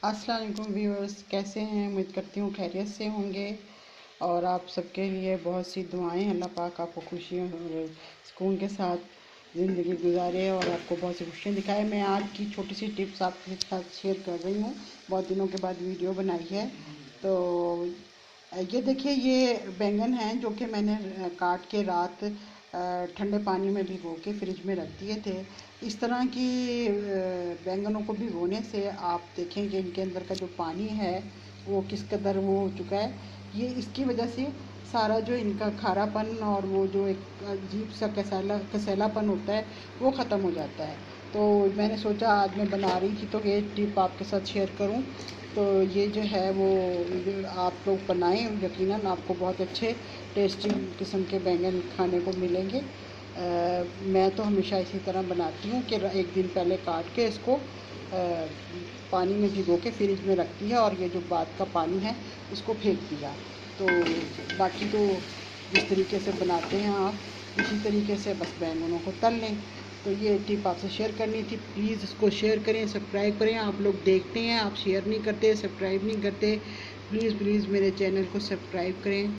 अस्सलाम वालेकुम व्यूअर्स, कैसे हैं? उम्मीद करती हूँ खैरियत से होंगे और आप सबके लिए बहुत सी दुआएं। अल्लाह पाक आपको खुशियों और सुकून के साथ ज़िंदगी गुजारे और आपको बहुत सी खुशियाँ दिखाए। मैं आज की छोटी सी टिप्स आपके साथ शेयर कर रही हूँ। बहुत दिनों के बाद वीडियो बनाई है। तो ये देखिए, ये बैंगन हैं जो कि मैंने काट के रात ठंडे पानी में भिगो के फ्रिज में रख दिए थे। इस तरह की बैंगनों को भिगोने से आप देखें कि इनके अंदर का जो पानी है वो किस कदर वो हो चुका है। ये इसकी वजह से सारा जो इनका खारापन और वो जो एक अजीब सा कसैलापन होता है वो ख़त्म हो जाता है। तो मैंने सोचा आज मैं बना रही थी तो ये टिप आपके साथ शेयर करूं। तो ये जो है वो आप लोग बनाएं, यकीनन आपको बहुत अच्छे टेस्टी किस्म के बैंगन खाने को मिलेंगे। मैं तो हमेशा इसी तरह बनाती हूँ कि एक दिन पहले काट के इसको पानी में भिगो के फ्रिज में रख दिया और ये जो बाद का पानी है इसको फेंक दिया। तो बाकी तो जिस तरीके से बनाते हैं आप इसी तरीके से बस बैंगनों को तल लें। तो ये टिप आपसे शेयर करनी थी। प्लीज़ इसको शेयर करें, सब्सक्राइब करें। आप लोग देखते हैं, आप शेयर नहीं करते, सब्सक्राइब नहीं करते। प्लीज़ मेरे चैनल को सब्सक्राइब करें।